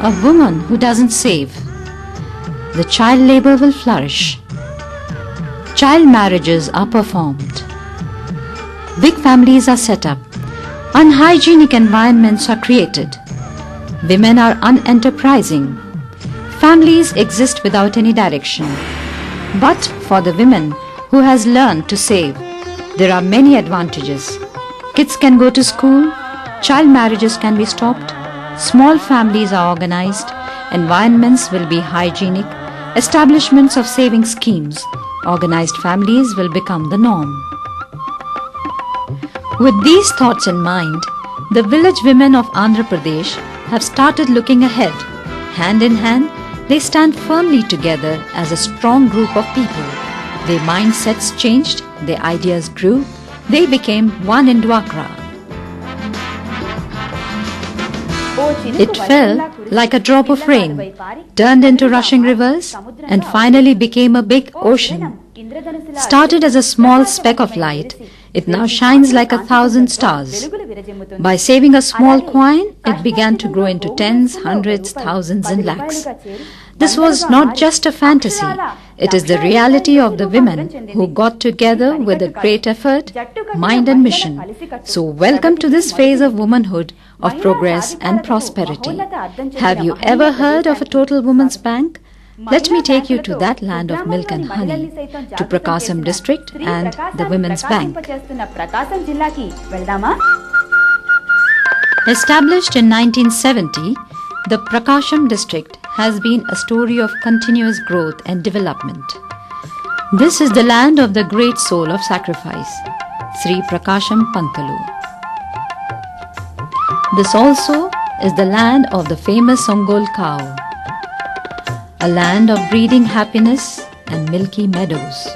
A woman who doesn't save, the child labor will flourish. Child marriages are performed. Big families are set up. Unhygienic environments are created. Women are unenterprising. Families exist without any direction. But for the women who has learned to save, there are many advantages. Kids can go to school, child marriages can be stopped, small families are organized, environments will be hygienic, establishments of saving schemes, organized families will become the norm. With these thoughts in mind, the village women of Andhra Pradesh have started looking ahead. Hand in hand, they stand firmly together as a strong group of people. Their mindsets changed, their ideas grew, they became one in Dwakra. It fell like a drop of rain, turned into rushing rivers, and finally became a big ocean. Started as a small speck of light, it now shines like 1,000 stars. By saving a small coin, it began to grow into tens, hundreds, thousands and lakhs. This was not just a fantasy, it is the reality of the women who got together with a great effort, mind and mission. So welcome to this phase of womanhood, of progress and prosperity. Have you ever heard of a total women's bank? Let me take you to that land of milk and honey, to Prakasam district and the Women's Bank. Established in 1970, the Prakasam district has been a story of continuous growth and development. This is the land of the great soul of sacrifice, Sri Prakasam Pantalu. This also is the land of the famous Ongol cow, a land of breeding happiness and milky meadows.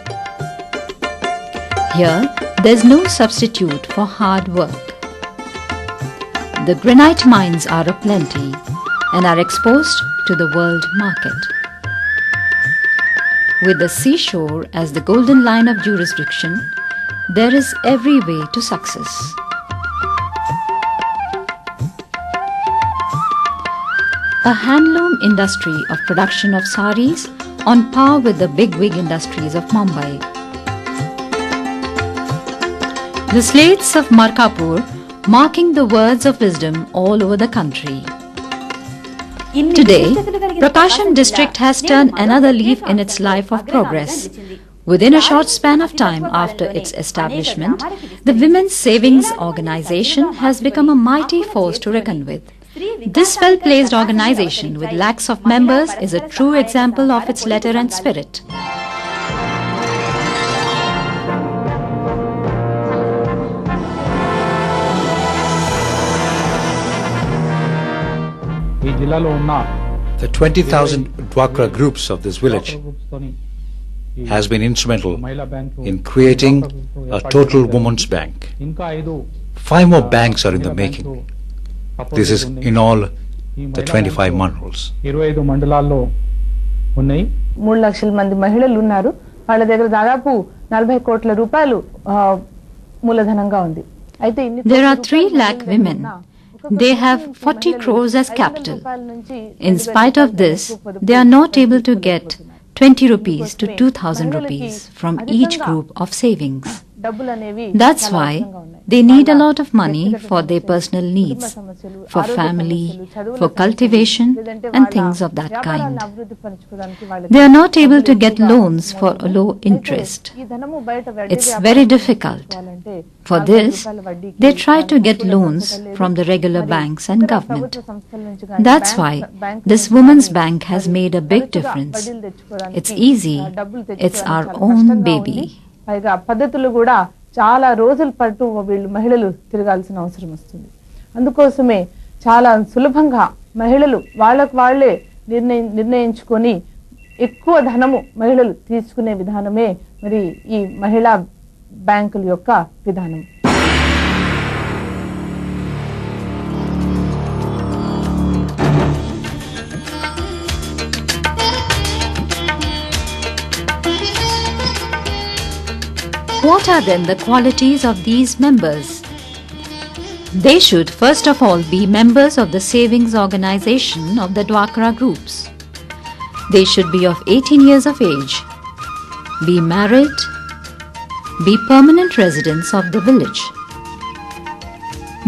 Here, there is no substitute for hard work. The granite mines are aplenty and are exposed to the world market. With the seashore as the golden line of jurisdiction, there is every way to success. A handloom industry of production of saris on par with the big-wig industries of Mumbai. The slates of Markapur marking the words of wisdom all over the country. Today, Prakasam district has turned another leaf in its life of progress. Within a short span of time after its establishment, the Women's Savings Organization has become a mighty force to reckon with. This well-placed organization with lakhs of members is a true example of its letter and spirit. The 20,000 Dwakra groups of this village has been instrumental in creating a total women's bank. 5 more banks are in the making. This is in all the 25 mandals. 3 లక్షల మంది మహిళలు ఉన్నారు. వాళ్ళ దగ్గర దాదాపు 40 కోట్ల రూపాయలు మూలధనంగా ఉంది. అయితే There are 3 lakh women. They have 40 crores as capital. In spite of this, they are not able to get 20 rupees to 2,000 rupees from each group of savings. That's why they need a lot of money for their personal needs, for family, for cultivation and things of that kind. They are not able to get loans for a low interest. It's very difficult. For this, they try to get loans from the regular banks and government. That's why this women's bank has made a big difference. It's easy. It's our own baby. పైగా పద్ధతులు కూడా చాలా రోజుల పాటు వీళ్ళు మహిళలు తిరగాల్సిన అవసరం వస్తుంది. అందుకోసమే చాలా సులభంగా మహిళలు వాళ్ళకు వాళ్ళే నిర్ణయించుకొని ఎక్కువ ధనము మహిళలు తీసుకునే విధానమే మరి ఈ మహిళా బ్యాంకుల యొక్క విధానం. What are then the qualities of these members? They should first of all be members of the savings organization of the Dwakra groups. They should be of 18 years of age, be married, be permanent residents of the village.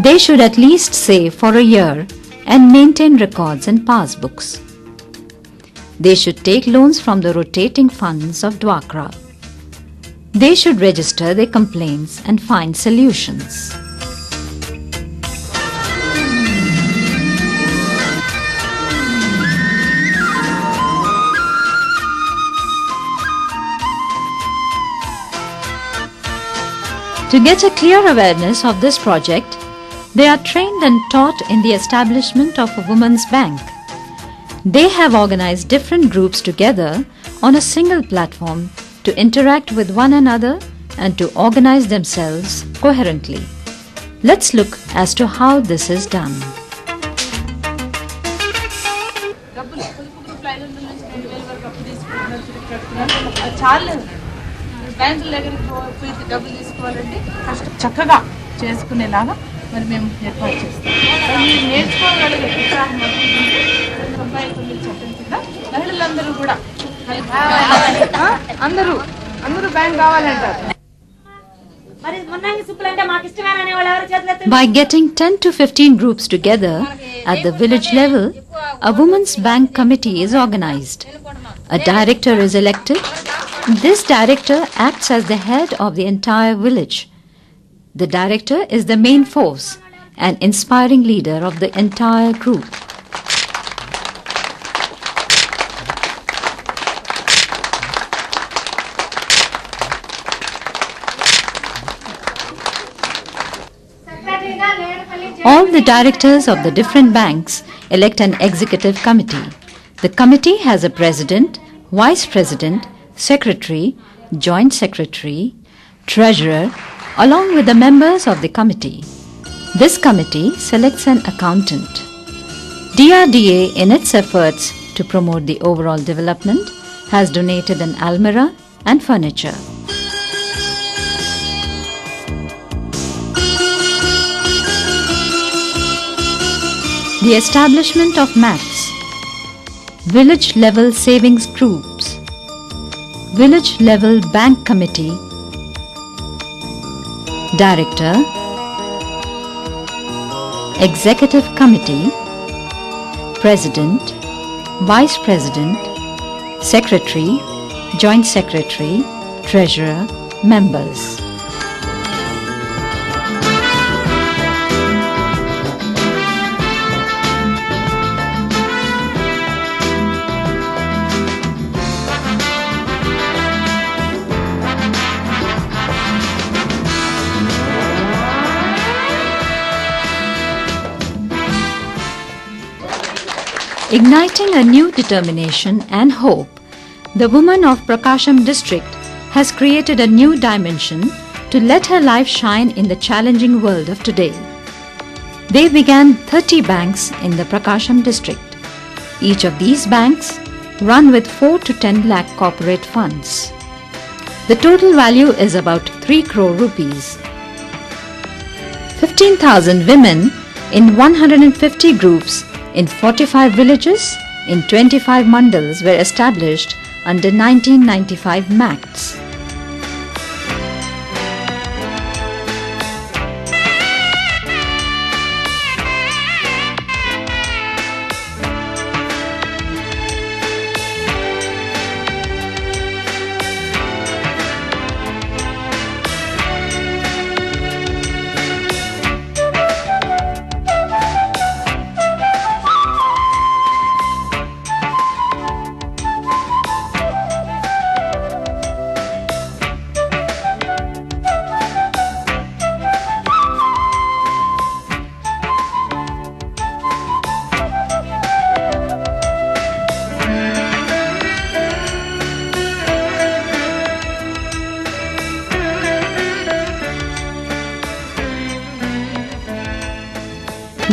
They should at least save for a year and maintain records and passbooks. They should take loans from the rotating funds of Dwakra. They should register their complaints and find solutions. To get a clear awareness of this project, they are trained and taught in the establishment of a women's bank. They have organized different groups together on a single platform to interact with one another and to organize themselves coherently. Let's look as to how this is done. బ్యాంకుల దగ్గరికి పోయి డబ్బులు తీసుకోవాలంటే first చక్కగా చేసుకునేలాగా మరి మేము ఏర్పాటు చేస్తాం. మీరు నేర్చుకోగలిగే ఉత్సాహం అబ్బాయి చట్టం కింద మహిళలందరూ కూడా అందరూ బ్యాంక్ కావాలంటారు. By getting 10 to 15 groups together at the village level, a women's bank committee is organized. A director is elected. This director acts as the head of the entire village. The director is the main force and inspiring leader of the entire group. All the directors of the different banks elect an executive committee. The committee has a president, vice president, secretary, joint secretary, treasurer, along with the members of the committee. This committee selects an accountant. DRDA, in its efforts to promote the overall development, has donated an almirah and furniture. The establishment of MACs, village level savings groups, village level bank committee, director, executive committee, president, vice president, secretary, joint secretary, treasurer, members. Igniting a new determination and hope, the woman of Prakasam district has created a new dimension to let her life shine in the challenging world of today. They began 30 banks in the Prakasam district. Each of these banks run with 4 to 10 lakh corporate funds. The total value is about 3 crore rupees. 15,000 women in 150 groups in 45 villages in 25 mandals were established under 1995 MACs.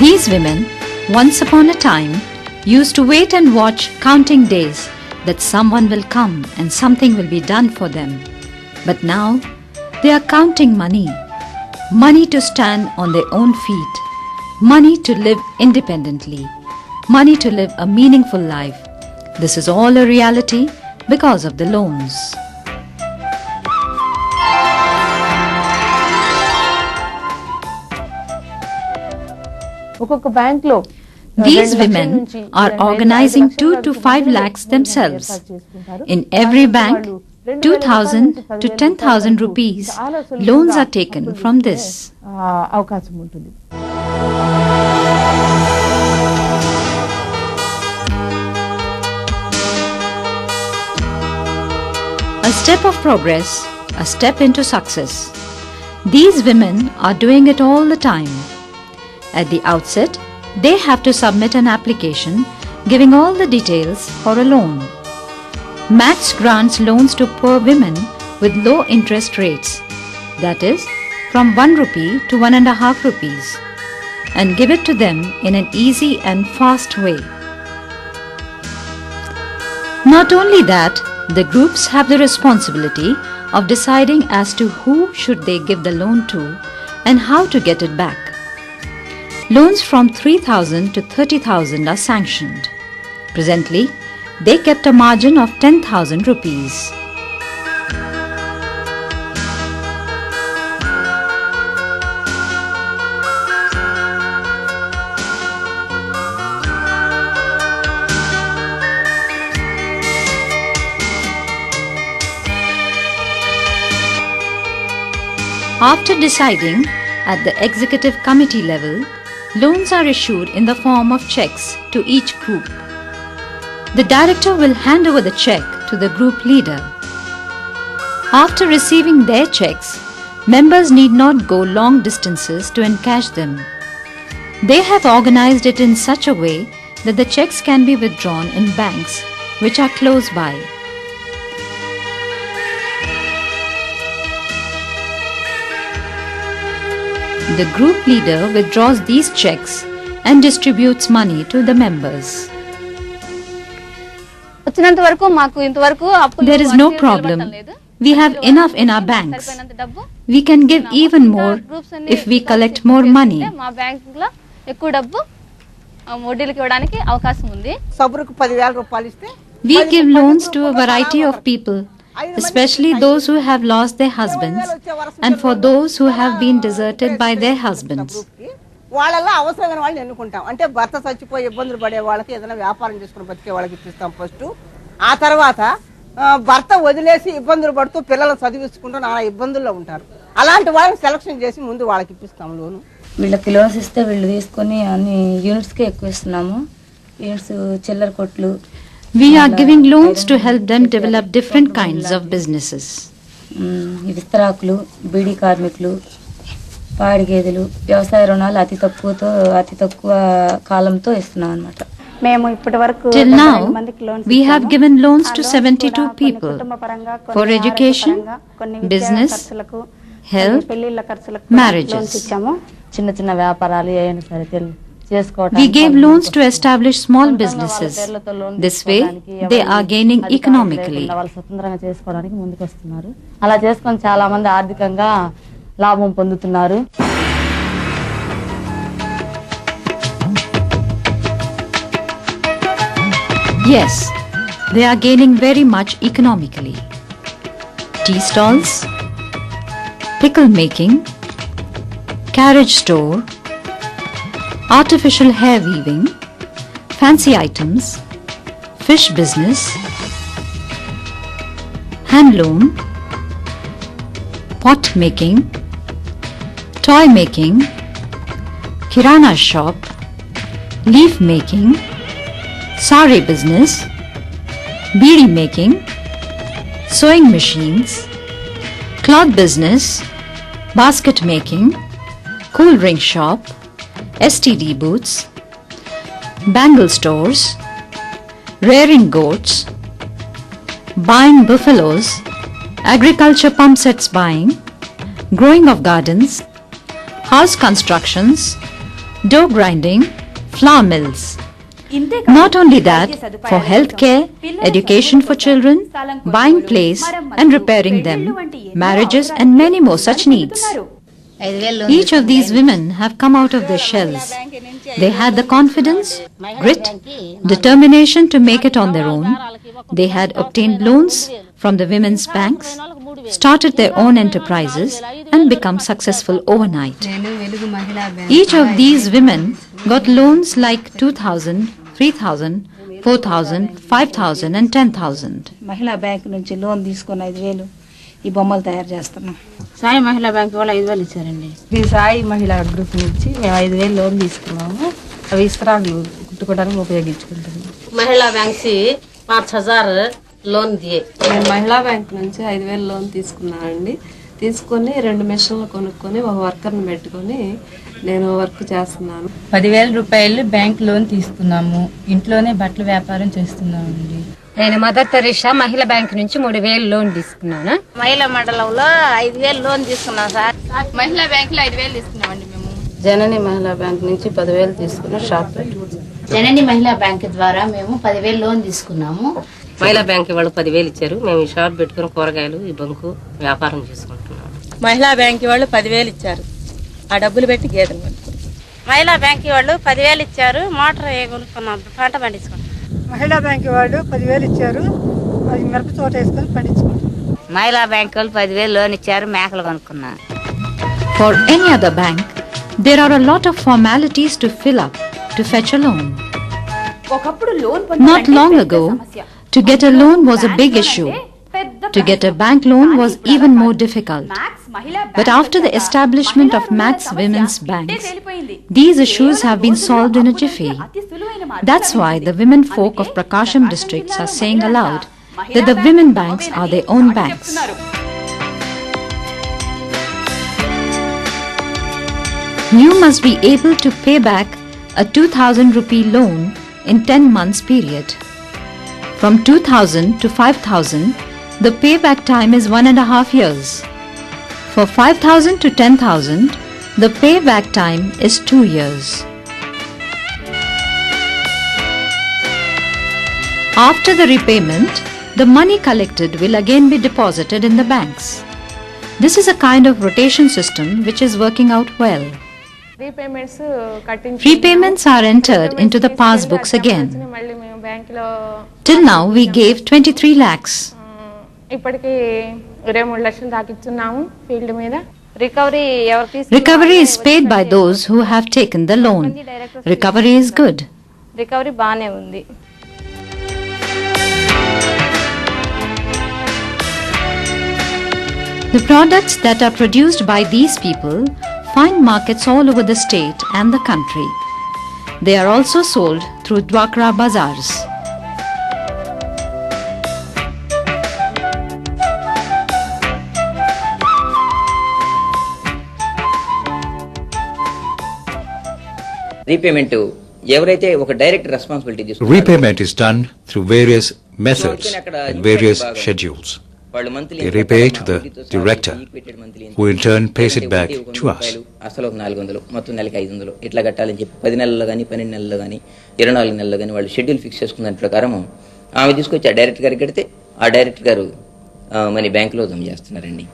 These women, once upon a time, used to wait and watch counting days that someone will come and something will be done for them. But now, they are counting money to stand on their own feet money to live independently, money to live a meaningful life. This is all a reality because of the loans. ఒక్కొక్క bank లో These women are organizing 2 to 5 lakhs themselves. In every bank, 2,000 to 10,000 rupees loans are taken from this. అవకాశం ఉంటుంది. A step of progress, a step into success. These women are doing it all the time. At the outset, they have to submit an application giving all the details for a loan. Max grants loans to poor women with low interest rates, that is, from 1 rupee to 1.5 rupees, and give it to them in an easy and fast way. Not only that, the groups have the responsibility of deciding as to who should they give the loan to and how to get it back. Loans from 3,000 to 30,000 are sanctioned. Presently, they kept a margin of 10,000 rupees. After deciding at the executive committee level, loans are issued in the form of checks to each group. The director will hand over the check to the group leader. After receiving their checks, members need not go long distances to encash them. They have organized it in such a way that the checks can be withdrawn in banks which are close by. The group leader withdraws these checks and distributes money to the members. There is no problem. We have enough in our banks. We can give even more if we collect more money. We give loans to a variety of people, especially those who have lost their husbands and for those who have been deserted by their husbands. వాళ్ళల్లో అవసరమైన వాళ్ళని ఎన్నుకుంటాం. అంటే భర్త చచ్చిపోయి ఇబ్బందులు పడే వాళ్ళకి ఏదైనా వ్యాపారం చేసుకుని బతికే వాళ్ళకి ఇప్పిస్తాం ఫస్ట్. ఆ తర్వాత భర్త వదిలేసి ఇబ్బందులు పడుతూ పిల్లలను చదివించుకుంటూ నానా ఇబ్బందుల్లో ఉంటారు. అలాంటి వాళ్ళని సెలక్షన్ చేసి ముందు వాళ్ళకి ఇప్పిస్తాం లోను. వీళ్ళకి లోన్స్ ఇస్తే వీళ్ళు తీసుకొని అన్ని యూనిట్స్కే ఎక్కువ ఇస్తున్నాము. యూనిట్స్ చిల్లర కొట్లు. We are giving loans to help them develop different kinds of businesses. విస్తరాకులు, beedi కార్మికులు, పాడి గేదెలు, వ్యవసాయ రుణాలు అతి తక్కువ కాలంతో ఇస్తున్నాం అన్నమాట. Till now, we have given loans to 72 people for education, business, health, marriages. చిన్న చిన్న వ్యాపారాలు ఏమైనా సరే We gave loans to establish small businesses. This way, they are gaining economically. వాళ్ళు స్వతంత్రంగా చేసుకోవడానికి ముందుకు వస్తున్నారు. అలా చేసుకొని చాలా మంది ఆర్థికంగా లాభం పొందుతున్నారు. Yes, they are gaining very much economically. Tea stalls, pickle making, carriage store, artificial hair weaving, fancy items, fish business, handloom, pot making, toy making, kirana shop, leaf making, sari business, beedi making, sewing machines, cloth business, basket making, cool drink shop, STD booths, bangle stores, rearing goats, buying buffaloes, agriculture pump sets buying, growing of gardens, house constructions, dough grinding, flour mills. Not only that, for healthcare, education for children, buying plays and repairing them, marriages and many more such needs. Each of these women have come out of their shells. They had the confidence, grit, determination to make it on their own. They had obtained loans from the women's banks, started their own enterprises, and become successful overnight. Each of these women got loans like 2,000, 3,000, 4,000, 5,000 and 10,000. మహిళా bank నుంచి loan తీసుకొని 5,000 ఈ బొమ్మలు తయారు చేస్తున్నాం. సాయి మహిళా bank వాళ్ళు 5,000 ఇచ్చారండి. ఈ సాయి మహిళా గ్రూప్ నుంచి మేము 5,000 లోన్ తీసుకున్నాము. అవి ఇస్త్రాలు కుట్టుకోవడానికి ఉపయోగించుకుంటాము. మహిళా బ్యాంక్ से 5,000 లోన్ दिए. నేను మహిళా బ్యాంక్ నుంచి 5,000 లోన్ తీసుకున్నానండి. తీసుకొని 2 మెషిన్లు కొనుక్కొని ఒక వర్కర్ని పెట్టుకొని నేను వర్క్ చేస్తున్నాను. 10,000 రూపాయలు బ్యాంక్ లోన్ తీసుకున్నాము. ఇంట్లోనే బట్టల వ్యాపారం చేస్తున్నామండి. నేను మదర్ తెరీసా మహిళా బ్యాంక్ నుంచి 3,000 లోన్ తీసుకున్నాను. మహిళా మండలంలో 5,000 లోన్ తీసుకున్నాం సార్. మహిళా బ్యాంక్ లో 5,000 తీసుకున్నామండి మేము. జనని మహిళా బ్యాంక్ నుంచి 10,000 తీసుకున్నాం. షాప్ పెట్టుకున్నాం. జనని మహిళా బ్యాంక్ ద్వారా మేము 10,000 లోన్ తీసుకున్నాము. మహిళా బ్యాంక్ వాళ్ళు 10,000 ఇచ్చారు. మేము ఈ షాప్ పెట్టుకుని కూరగాయలు ఈ బంకు వ్యాపారం చేసుకుంటున్నాం. మహిళా బ్యాంక్ వాళ్ళు 10,000 ఇచ్చారు. ఆ డబ్బులు పెట్టి గేదెలు కొనుక్కున్నాం. మహిళా బ్యాంక్ వాళ్ళు 10,000 ఇచ్చారు. మోటార్ కొనుక్కున్నాం, పంట పండించుకున్నాం. మహిళా బ్యాంక్ వాళ్ళు 10,000 ఇచ్చారు. అది మిరప తోట వేసుకొని పండించుకుంటాం. మహిళా బ్యాంక్ వాళ్ళు 10,000 లోన్ ఇచ్చారు, మేకలు కొనుక్కున్నాం. For any other bank, there are a lot of formalities to fill up to fetch a loan. Not long ago, to get a loan was a big issue. To get a bank loan was even more difficult. But after the establishment of Max Women's Banks, these issues have been solved in a jiffy. That's why the women folk of Prakasam districts are saying aloud that the women banks are their own banks. You must be able to pay back a 2,000 rupee loan in 10 months period. From 2,000 to 5,000, the payback time is 1.5 years. For 5,000 to 10,000, the payback time is 2 years. After the repayment, the money collected will again be deposited in the banks. This is a kind of rotation system which is working out well. Repayments are entered into the passbooks again. Till now, we gave 23 lakhs. Recovery is paid by those who have taken the loan. Recovery is good. Recovery బానే ఉంది. The products that are produced by these people find markets all over the state and the country. They are also sold through Dwakra bazaars. Repayment ఎవరైతే ఒక direct responsibility తీసుకుంటారో Repayment is done through various methods and various schedules. They repay to the director, who in turn pays it back to us. అసలు 400 మొత్తం నెలకి 500 ఇట్లా కట్టాలని చెప్పి 10 నెలల్లో కానీ 12 నెలల్లో కానీ 24 నెలల్లో కానీ వాళ్ళు షెడ్యూల్ ఫిక్స్ చేసుకున్న దాని ప్రకారం ఆమె తీసుకొచ్చి ఆ డైరెక్టర్ గారికి కడితే ఆ డైరెక్టర్ గారు మనీ బ్యాంకులో జమ చేస్తున్నారండి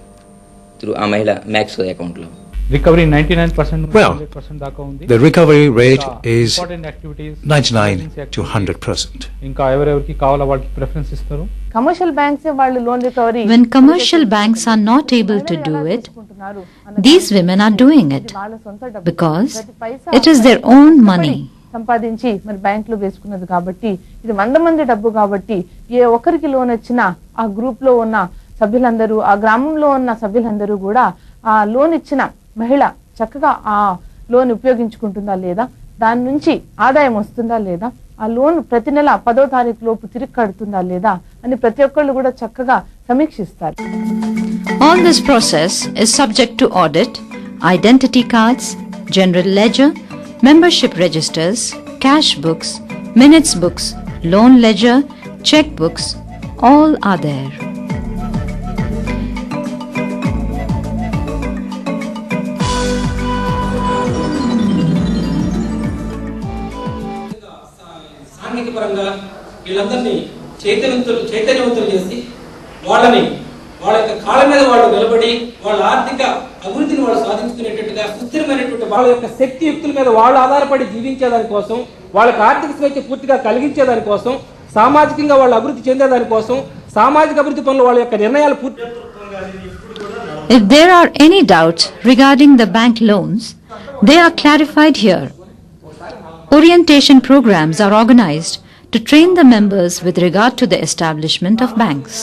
త్రూ ఆ మహిళ మ్యాక్స్ అకౌంట్లో. Recovery 99%. Well, the recovery rate is 99 to 100%. ఇంకా ఎవరెవరికి కావాలా వాళ్ళకి ప్రిఫరెన్స్ ఇస్తారు. కమర్షియల్ బ్యాంక్స్ వాళ్ళు loan recovery When commercial banks are not able to do it, these women are doing it because it is their own money. సంపాదించి మరి బ్యాంకులో వేసుకున్నది కాబట్టి ఇది 100 మంది డబ్బు కాబట్టి ఏ ఒక్కరికి లోన్ వచ్చినా ఆ గ్రూప్ లో ఉన్న సభ్యులందరూ ఆ గ్రామంలో ఉన్న సభ్యులందరూ కూడా ఆ లోన్ ఇచ్చిన మహిళ చక్కగా ఆ లోన్ ఉపయోగించుకుంటుందా లేదా, దాని నుంచి ఆదాయం వస్తుందా లేదా, ఆ లోన్ ప్రతి నెల 10వ తారీఖు లోపు తిరిగి కడుతుందా లేదా అని ప్రతి ఒక్కళ్ళు కూడా చక్కగా సమీక్షిస్తారు. All this process is subject to audit, identity cards, general ledger, membership registers, cash books, minutes books, loan ledger, check books, all are there. సాంఘిక పరంగా వీళ్ళందరినీ చైతన్యవంతులు చేసి వాళ్ళ యొక్క కాళ్ళ మీద వాళ్ళు నిలబడి వాళ్ళ ఆర్థిక అభివృద్ధిని వాళ్ళు సాధించుకునేటట్టుగా సుస్థిరమైనటువంటి వాళ్ళ యొక్క శక్తి యుక్తుల మీద వాళ్ళు ఆధారపడి జీవించేదాని కోసం, వాళ్ళకి ఆర్థిక స్వేచ్ఛ పూర్తిగా కలిగించేదాని కోసం, సామాజికంగా వాళ్ళు అభివృద్ధి చెందేదాని కోసం, సామాజిక అభివృద్ధి పనులు వాళ్ళ యొక్క నిర్ణయాలు పూర్తి. If there are any doubts regarding the bank loans, they are clarified here. Orientation programs are organized to train the members with regard to the establishment of banks.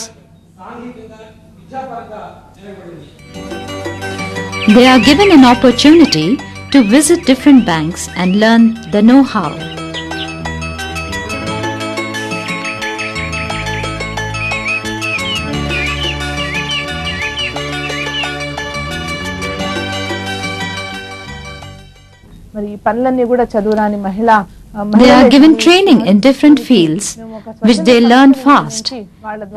They are given an opportunity to visit different banks and learn the know-how. మరి ఈ పనులన్నీ కూడా చదువురాని మహిళ They are given training in different fields which they learn fast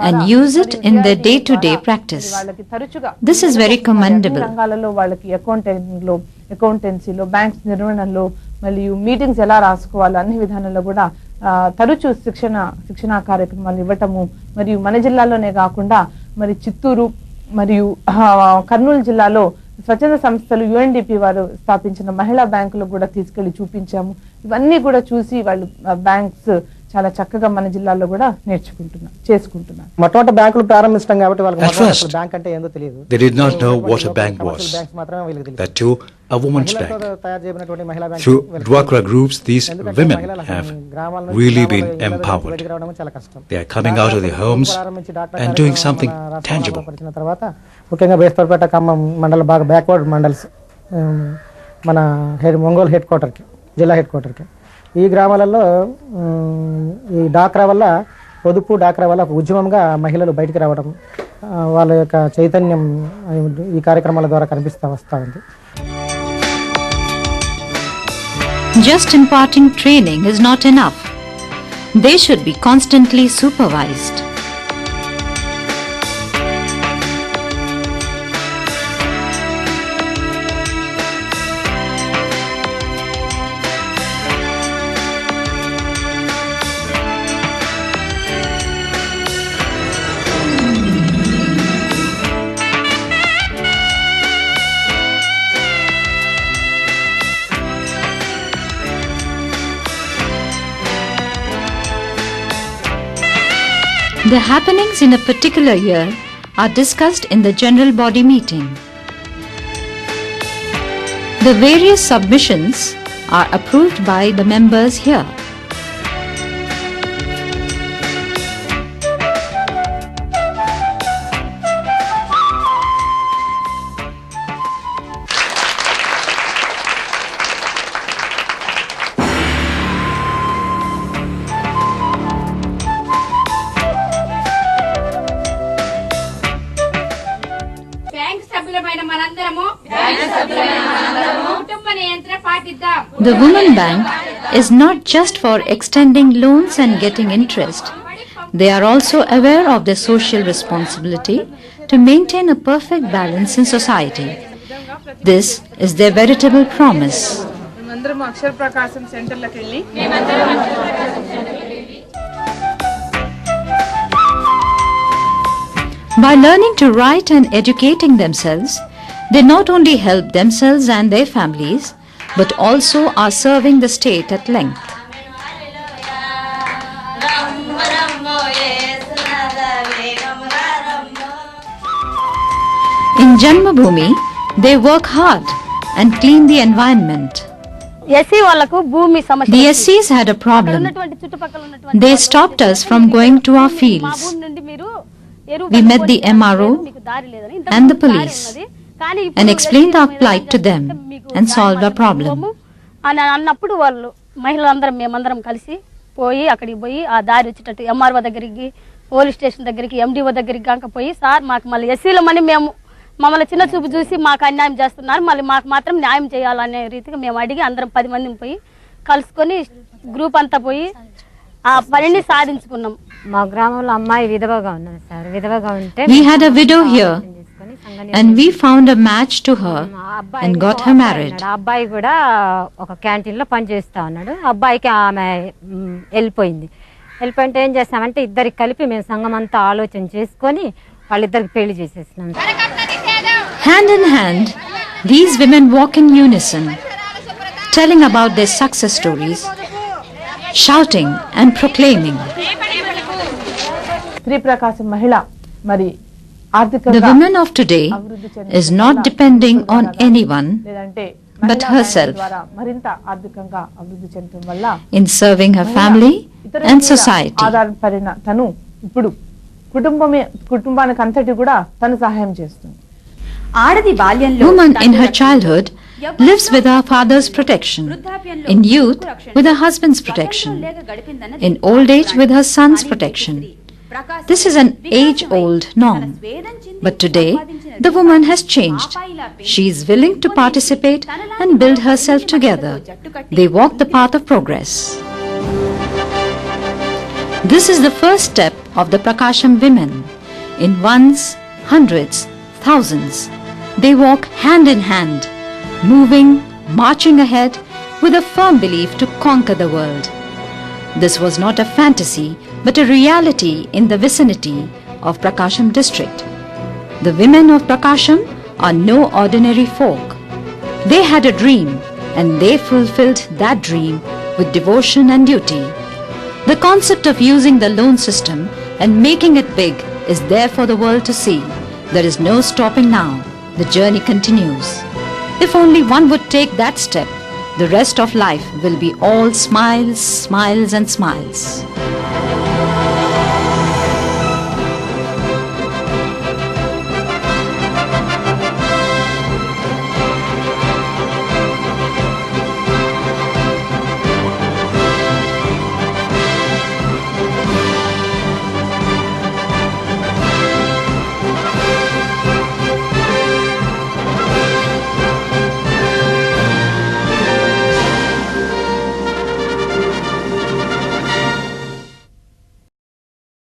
and use it in their day-to-day practice. This is very commendable. రంగాలలో వాళ్ళకి అకౌంటెన్సీలో, banks నిర్వహణలో, మరియు మీటింగ్స్ ఎలా రాసుకోవాలో అన్ని విధానాల్లో కూడా తరచూ శిక్షణా కార్యక్రమాలు ఇవ్వటము, మరియు మన జిల్లాలోనే కాకుండా మరి చిత్తూరు మరియు కర్నూలు జిల్లాలో స్వచ్ఛంద సంస్థలు UNDP వారు స్థాపించిన మహిళా బ్యాంకులు కూడా తీసుకెళ్లి చూపించాము. ఇవన్నీ కూడా చూసి వాళ్ళు బ్యాంక్స్ చాలా చక్కగా మన జిల్లాలో కూడా చేసుకుంటున్నారు. మొట్టమొదటి బ్యాంకులు ప్రారంభించడం కాబట్టి వాళ్ళకి బ్యాంక్ అంటే ఏందో తెలియదు. They did not know what a bank was. That too, a woman's bank. Through Dwakra groups, these women have really been empowered. They are coming out of their homes and doing something tangible. ముఖ్యంగా బేస్తవారపేట ఖమ్మం మండల బాగా backward mandals, మన Ongole head క్వార్టర్కి, జిల్లా head క్వార్టర్కి, ఈ గ్రామాలలో ఈ డాక్రా వల్ల, పొదుపు డాక్రా వల్ల ఒక ఉద్యమంగా మహిళలు బయటికి రావడం, వాళ్ళ యొక్క చైతన్యం ఈ కార్యక్రమాల ద్వారా వస్తూ ఉంది. Just imparting training is not enough. They should be constantly supervised. The happenings in a particular year are discussed in the general body meeting. The various submissions are approved by the members here. The Women Bank is not just for extending loans and getting interest. They are also aware of their social responsibility to maintain a perfect balance in society. This is their veritable promise. Prakasam Center By learning to write and educating themselves, they not only help themselves and their families, but also are serving the state at length. In Janmabhoomi, they work hard and clean the environment. The SCs had a problem. They stopped us from going to our fields. We met the MRO and the police and explained our plight to them and solved our problem. అన్నప్పుడు వాళ్ళు మహిళలందరం మేమందరం కలిసి పోయి అక్కడికి పోయి ఆ దారి వచ్చేటట్టు MRO దగ్గరికి, పోలీస్ స్టేషన్ దగ్గరికి, MDO దగ్గరికి కాక పోయి, సార్ మాకు మళ్ళీ ఎస్సీలమని మమ్మల్ని చిన్న చూపు చూసి మాకు అన్యాయం చేస్తున్నారు, మళ్ళీ మాకు మాత్రం న్యాయం చేయాలనే రీతిగా మేము అడిగి అందరం 10 మందిని పోయి కలుసుకొని గ్రూప్ అంతా పోయి ఆ పనిని సాధించుకున్నాం. మా గ్రామంలో అమ్మాయి విధవగా ఉన్నది సార్. విధవగా ఉంటే We had a widow here and we found a match to her and got her married. అబ్బాయి కూడా ఒక క్యాంటీన్ లో పని చేస్తా ఉన్నాడు. అబ్బాయికి ఆమె వెళ్ళిపోయింది. వెళ్ళిపోయింటే ఏం చేస్తామంటే ఇద్దరికి కలిపి మేము సంఘం అంతా ఆలోచన చేసుకొని వాళ్ళిద్దరికి పెళ్లి చేసేసినాం. Hand in hand, These women walk in unison, telling about their success stories, shouting and proclaiming. స్త్రీ ప్రకాశం మహిళ మరి The woman of today is not depending on anyone but herself in serving her family and society. ఆధారపడిన తను ఇప్పుడు కుటుంబానికి అంతటి కూడా తను సహాయం చేస్తుంది. Woman in her childhood lives with her father's protection, in youth with her husband's protection, in old age with her son's protection. This is an age-old norm. But today, the woman has changed. She is willing to participate and build herself together. They walk the path of progress. This is the first step of the Prakasam women. In ones, hundreds, thousands, they walk hand in hand, moving, marching ahead with a firm belief to conquer the world. This was not a fantasy, but a reality in the vicinity of Prakasam district. The women of Prakasam are no ordinary folk. They had a dream, and they fulfilled that dream with devotion and duty. The concept of using the loan system and making it big is there for the world to see. There is no stopping now. The journey continues. If only one would take that step, the rest of life will be all smiles, smiles and smiles.